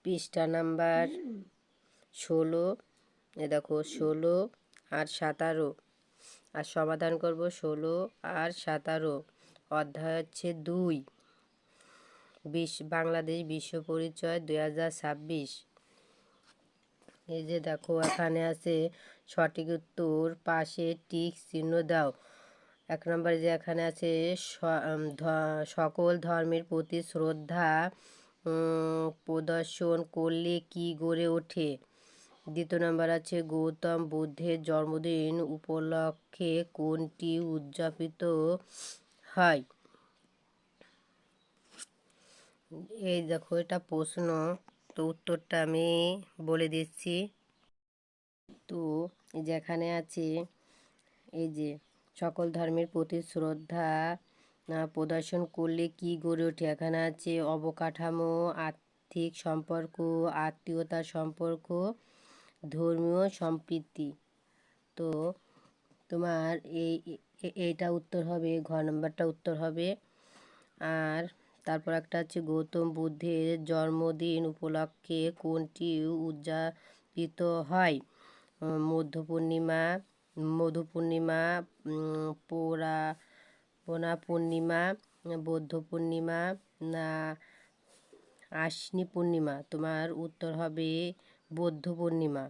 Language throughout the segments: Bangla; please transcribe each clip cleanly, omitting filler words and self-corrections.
পৃষ্ঠা নাম্বার 16। দেখো 16 আর 17, আর সমাধান করব 16 আর 17। অধ্যায় হচ্ছে 2, বাংলাদেশ বিশ্ব পরিচয় 2026। এই যে দেখো এখানে আছে সঠিক উত্তর পাশে টিক চিহ্ন দাও। 1 নম্বরে যে এখানে আছে সকল ধর্মের প্রতি শ্রদ্ধা প্রদর্শন করলে কি গড়ে ওঠে। 2 নম্বর আছে গৌতম বুদ্ধের জন্মদিন উপলক্ষে কোনটি উদযাপিত হয়। এই দেখো এটা প্রশ্ন, তো উত্তরটা আমি বলে দিচ্ছি। তো এই যে এখানে আছে এই যে সকল ধর্মের প্রতি শ্রদ্ধা প্রদর্শন করলে কি গড়ে ওঠে। এখানে আছে অবকাঠামো, আর্থিক সম্পর্ক, আত্মীয়তার সম্পর্ক, ধর্মীয় সম্প্রীতি। তো তোমার এইটা উত্তর হবে, ঘ নম্বরটা উত্তর হবে। আর তারপর একটা হচ্ছে গৌতম বুদ্ধের জন্মদিন উপলক্ষে কোনটি উদযাপিত হয়। মধু পূর্ণিমা, পোনা পূর্ণিমা, বৌদ্ধ পূর্ণিমা না আশ্বিনী পূর্ণিমা। তোমার উত্তর হবে বৌদ্ধ পূর্ণিমা।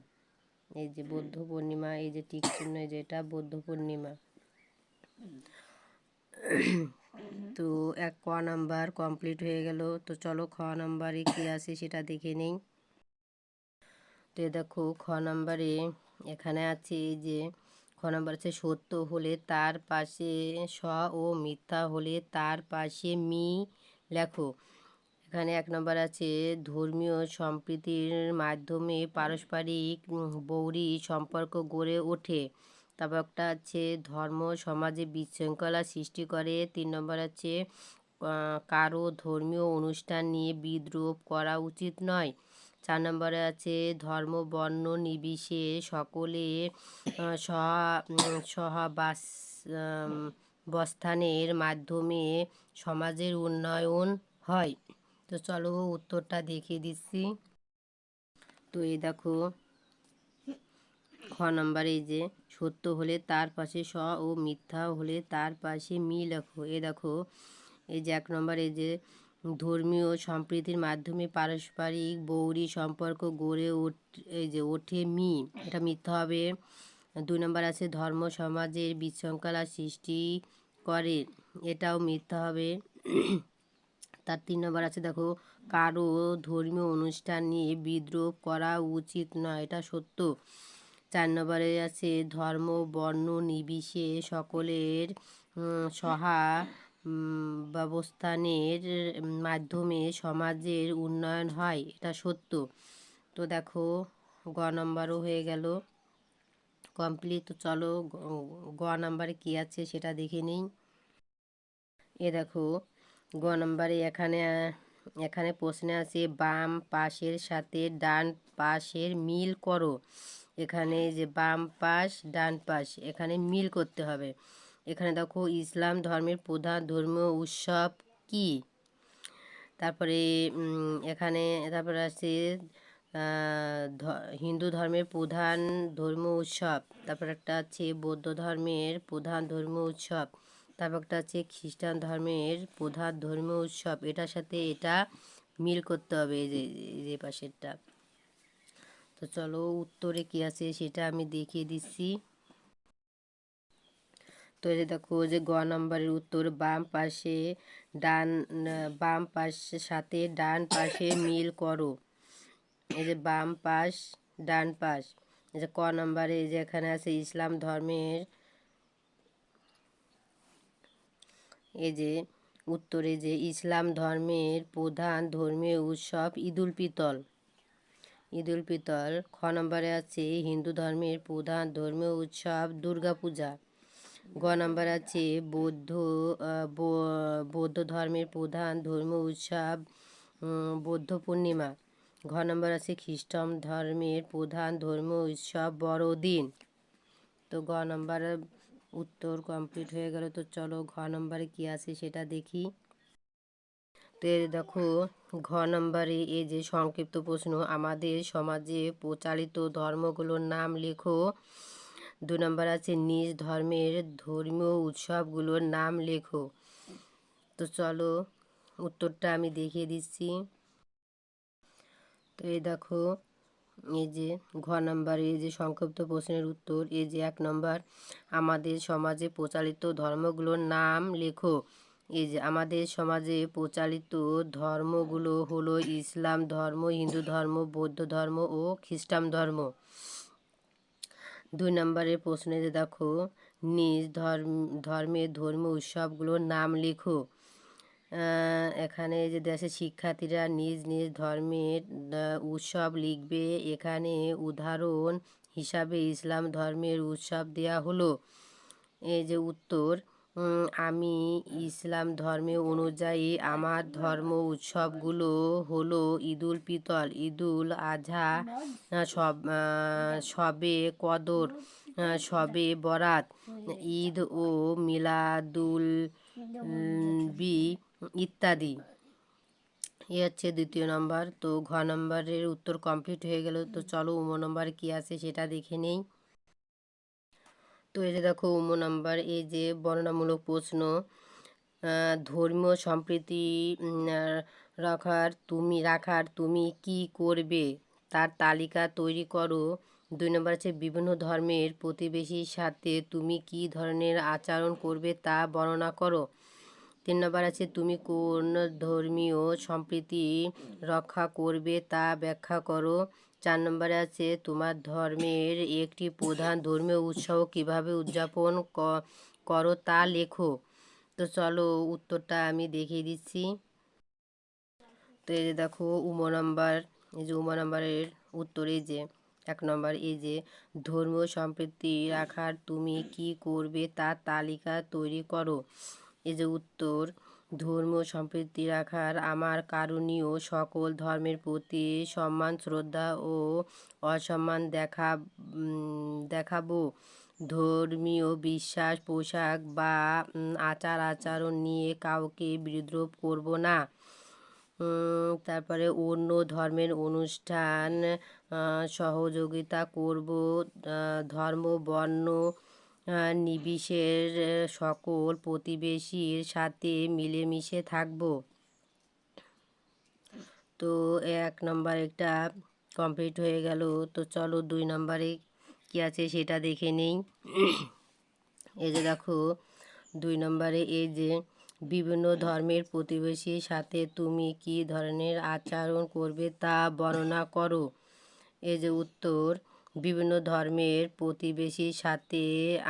এই যে বৌদ্ধ পূর্ণিমা, এই যে টিক চিহ্ন, এই যে এটা বৌদ্ধ পূর্ণিমা। তো ক নাম্বার কমপ্লিট হয়ে গেল। তো চলো খ নাম্বারে কী আছে সেটা দেখে নেই। তো দেখো খ নাম্বারে এখানে আছে এই যে খ নাম্বার আছে সত্য হলে তার পাশে স ও মিথ্যা হলে তার পাশে মি লেখো। এখানে 1 নম্বর আছে ধর্মীয় সম্প্রীতির মাধ্যমে পারস্পরিক বৈরী সম্পর্ক গড়ে ওঠে। তারপর একটা আছে ধর্ম সমাজে বিশৃঙ্খলা সৃষ্টি করে। 3 নম্বর আছে কারো ধর্মীয় অনুষ্ঠান নিয়ে বিদ্রূপ করা উচিত নয়। 4 নম্বরে আছে ধর্ম বর্ণ নির্বিশেষে সকলে সহাবস্থানের মাধ্যমে সমাজের উন্নয়ন হয়। তো চলো উত্তরটা দেখিয়ে দিচ্ছি। তো এই দেখো খ নম্বরে এই যে সত্য হলে তার পাশে স ও মিথ্যা হলে তার পাশে মি লেখো। এ দেখো এই যে 1 নম্বর এই যে ধর্মীয় সম্প্রীতির মাধ্যমে পারস্পরিক বৈরী সম্পর্ক গড়ে ওঠে মি, এটা মিথ্যা হবে। 2 নম্বর আছে ধর্ম সমাজের বিশৃঙ্খলা সৃষ্টি করে, এটাও মিথ্যা হবে। তার 3 নম্বর আছে দেখো কারো ধর্মীয় অনুষ্ঠান নিয়ে বিদ্রোহ করা উচিত নয়, এটা সত্য। 4 নম্বরে আছে ধর্ম বর্ণ নির্বিশেষে সকলের ব্যবস্থানের মাধ্যমে সমাজের উন্নয়ন হয়, এটা সত্য। তো দেখো গ নম্বরও হয়ে গেল কমপ্লিট। তো চলো গ নম্বরে কী আছে সেটা দেখে নিই। এ দেখো গ নম্বরে এখানে প্রশ্নে আছে বাম পাশের সাথে ডান পাশের মিল করো। এখানে যে বাম পাশ ডান পাশ এখানে মিল করতে হবে। এখানে দেখো ইসলাম ধর্মের প্রধান ধর্মীয় উৎসব কি। তারপরে তারপরে আছে হিন্দু ধর্মের প্রধান ধর্মীয় উৎসব। তারপর একটা আছে বৌদ্ধ ধর্মের প্রধান ধর্মীয় উৎসব। তারপর একটা আছে খ্রিস্টান ধর্মের প্রধান ধর্মীয় উৎসব। এটার সাথে এটা মিল করতে হবে, এই যে পাশেরটা। তো চলো উত্তরে কী আছে সেটা আমি দেখিয়ে দিচ্ছি। তো এই দেখো যে গ নম্বরের উত্তর বাম পাশের সাথে ডান পাশে মিল করো। এই যে বাম পাশ ডান পাশ। এই যে ক নম্বরে যে এখানে আছে ইসলাম ধর্মের, এই যে উত্তরে যে ইসলাম ধর্মের প্রধান ধর্মীয় উৎসব ঈদুল ফিতর। খ নম্বরে আছে হিন্দু ধর্মের প্রধান ধর্মীয় উৎসব দুর্গাপূজা। গ নম্বর আছে বৌদ্ধ ধর্মের প্রধান ধর্মীয় উৎসব বৌদ্ধ পূর্ণিমা। ঘ নম্বর আছে খ্রিস্টান ধর্মের প্রধান ধর্মীয় উৎসব বড়দিন। তো গ নম্বরের উত্তর কমপ্লিট হয়ে গেল। তো চলো ঘ নম্বরে কী আছে সেটা দেখি। তো দেখো ঘ নম্বরে এই যে সংক্ষিপ্ত প্রশ্ন, আমাদের সমাজে প্রচালিত ধর্মগুলোর নাম লেখো। 2 নম্বর আছে নিজ ধর্মের ধর্মীয় উৎসবগুলোর নাম লেখো। তো চলো উত্তরটা আমি দেখিয়ে দিচ্ছি। তো এই দেখো, এই যে ঘ নম্বরে এই যে সংক্ষিপ্ত প্রশ্নের উত্তর, এই যে 1 নম্বর, আমাদের সমাজে প্রচালিত ধর্মগুলোর নাম লেখো। এই যে আমাদের সমাজে প্রচালিত ধর্মগুলো হলো ইসলাম ধর্ম, হিন্দু ধর্ম, বৌদ্ধ ধর্ম ও খ্রিস্টান ধর্ম। 2 নম্বরের প্রশ্নে যে দেখো, নিজ ধর্মের ধর্মীয় উৎসবগুলোর নাম লেখো। এখানে যে দেশের শিক্ষার্থীরা নিজ নিজ ধর্মের উৎসব লিখবে। এখানে উদাহরণ হিসাবে ইসলাম ধর্মের উৎসব দেয়া হলো। এই যে উত্তর, আমি ইসলাম ধর্মে অনুযায়ী আমার ধর্ম উৎসবগুলো হলো ঈদুল ফিতর, ঈদুল আজহা, শবে কদর, শবে বরাত, ঈদ ও মিলাদুল বি ইত্যাদি। এ হচ্ছে 2 নম্বর। তো ঘ নম্বরের উত্তর কমপ্লিট হয়ে গেল। তো চলো নম্বর কি আছে সেটা দেখে নেই। তো এই যে দেখো নম্বর, এই যে বর্ণনামূলক প্রশ্ন, ধর্মীয় সম্প্রীতি রাখার তুমি কি করবে তার তালিকা তৈরি করো। 2 নম্বর আছে বিভিন্ন ধর্মের প্রতিবেশীর সাথে তুমি কি ধরনের আচরণ করবে তা বর্ণনা করো। 3 নম্বর আছে তুমি কোন ধর্মীয় সম্প্রীতি রক্ষা করবে তা ব্যাখ্যা করো। 4 নম্বরে আছে তোমার ধর্মের একটি প্রধান ধর্মীয় উৎসব কিভাবে উদযাপন করো তা লেখো। তো চলো উত্তরটা আমি দেখিয়ে দিচ্ছি। তো এই যে দেখো নম্বর, এই যে নম্বরের উত্তর, এই যে 1 নম্বর, এই যে ধর্মীয় সম্প্রীতি রাখার তুমি কি করবে তার তালিকা তৈরি করো। এই যে উত্তর, ধর্মীয় সম্প্রীতি রাখার আমার করণীয় সকল ধর্মের প্রতি সম্মান, শ্রদ্ধা ও অসম্মান দেখাবো। ধর্মীয় বিশ্বাস, পোশাক বা আচার আচরণ নিয়ে কাউকে বিদ্রোহ করব না। তারপরে অন্য ধর্মের অনুষ্ঠান সহযোগিতা করব। ধর্ম বর্ণ নির্বিশেষে সকল প্রতিবেশীর সাথে মিলেমিশে থাকব। তো 1 নম্বর একটা কমপ্লিট হয়ে গেল। তো চলো 2 নম্বরে কী আছে সেটা দেখে নেই। এই যে দেখো 2 নম্বরে, এই যে বিভিন্ন ধর্মের প্রতিবেশীর সাথে তুমি কি ধরনের আচরণ করবে তা বর্ণনা করো। এই যে উত্তর, বিভিন্ন ধর্মের প্রতিবেশীর সাথে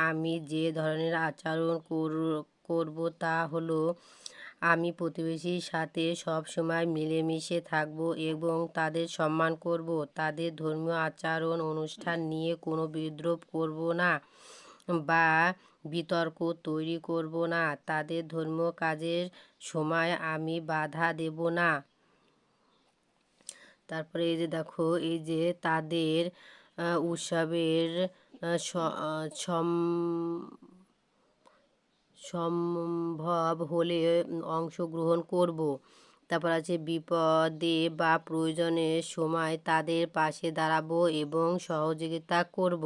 আমি যে ধরনের আচরণ করব তা হলো আমি প্রতিবেশীর সাথে সবসময় মিলেমিশে থাকব এবং তাদের সম্মান করব। তাদের ধর্মীয় আচরণ অনুষ্ঠান নিয়ে কোনো বিদ্রোহ করব না বা বিতর্ক তৈরি করব না। তাদের ধর্মীয় কাজের সময় আমি বাধা দেব না। তারপরে এই যে দেখো, এই যে তাদের উৎসবের সম্ভব হলে অংশগ্রহণ করব। তারপর আছে বিপদে বা প্রয়োজনের সময় তাদের পাশে দাঁড়াবো এবং সহযোগিতা করব।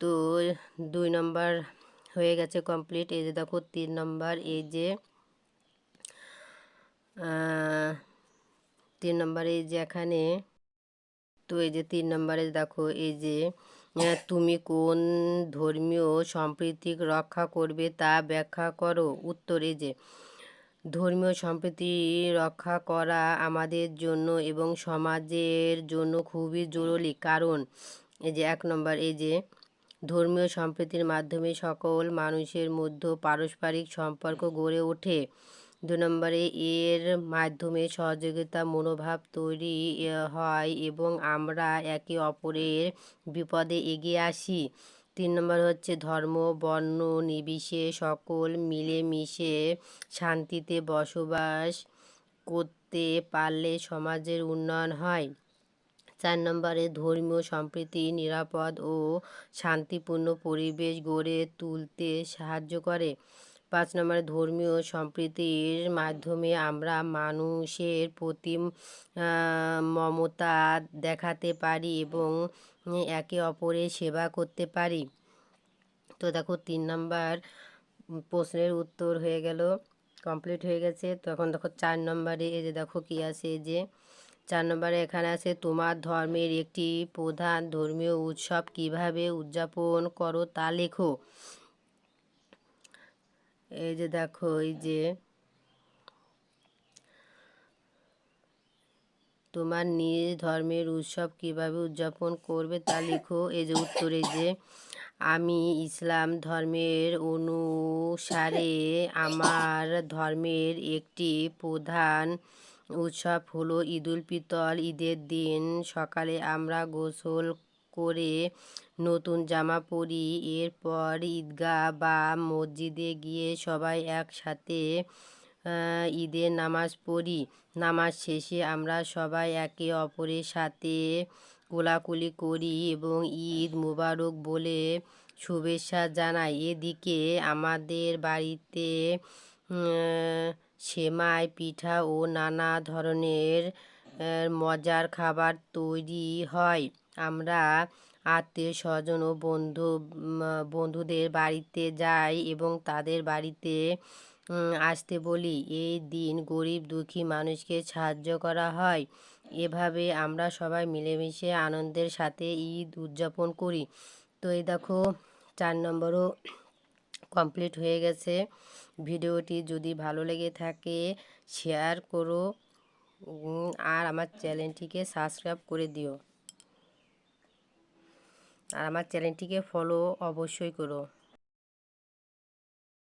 তো 2 নম্বর হয়ে গেছে কমপ্লিট। এই যে দেখো 3 নম্বর, এই যে 3 নম্বরে এই যে এখানে, তো এই যে 3 নম্বরে দেখো, এই যে তুমি কোন ধর্মীয় সম্প্রীতি রক্ষা করবে তা ব্যাখ্যা করো। উত্তর, এই যে ধর্মীয় সম্প্রীতি রক্ষা করা আমাদের জন্য এবং সমাজের জন্য খুবই জরুরি। কারণ এই যে 1 নম্বর, এই যে ধর্মীয় সম্প্রীতির মাধ্যমে সকল মানুষের মধ্যে পারস্পরিক সম্পর্ক গড়ে ওঠে। 2 নম্বরে, এর মাধ্যমে সহযোগিতা মনোভাব তৈরি হয় এবং আমরা একে অপরের বিপদে এগিয়ে আসি। 3 নম্বর হচ্ছে ধর্ম বর্ণ নির্বিশেষে সকল মিলেমিশে শান্তিতে বসবাস করতে পারলে সমাজের উন্নয়ন হয়। 4 নম্বরে, ধর্মীয় সম্প্রীতি নিরাপদ ও শান্তিপূর্ণ পরিবেশ গড়ে তুলতে সাহায্য করে। 5 নম্বরে ধর্মীয় সম্প্রীতির মাধ্যমে আমরা মানুষের প্রতি মমতা দেখাতে পারি এবং একে অপরের সেবা করতে পারি। তো দেখো 3 নম্বর প্রশ্নের উত্তর হয়ে গেল, কমপ্লিট হয়ে গেছে। তো এখন দেখো 4 নম্বরে এই যে দেখো কি আছে, এই যে 4 নম্বরে এখানে আছে তোমার ধর্মের একটি প্রধান ধর্মীয় উৎসব কিভাবে উদযাপন করো তা লেখো। এই যে দেখো, এই যে তোমার নিজ ধর্মের উৎসব কিভাবে উদযাপন করবে তা লিখো। এই যে উত্তরে, যে আমি ইসলাম ধর্মের অনুসারে আমার ধর্মের একটি প্রধান উৎসব হলো ঈদুল ফিতর। ঈদের দিন সকালে আমরা গোসল করে নতুন জামা পরি, এরপর ঈদগাহ বা মসজিদে গিয়ে সবাই একসাথে ঈদের নামাজ পড়ি। নামাজ শেষে আমরা সবাই একে অপরের সাথে কোলাকুলি করি এবং ঈদ মুবারক বলে শুভেচ্ছা জানাই। এদিকে আমাদের বাড়িতে সেমাই পিঠা ও নানা ধরনের মজার খাবার তৈরি হয়। আমরা আত্মীয় স্বজন ও বন্ধুদের বাড়িতে যাই এবং তাদের বাড়িতে আসতে বলি। এই দিন গরিব দুঃখী মানুষকে সাহায্য করা হয়। এভাবে আমরা সবাই মিলেমিশে আনন্দের সাথে ঈদ উদযাপন করি। তো এই দেখো 4 নম্বরও কমপ্লিট হয়ে গেছে। ভিডিওটি যদি ভালো লেগে থাকে শেয়ার করো আর আমার চ্যানেলটিকে সাবস্ক্রাইব করে দিও, আর আমার চ্যানেলটিকে ফলো অবশ্যই করো।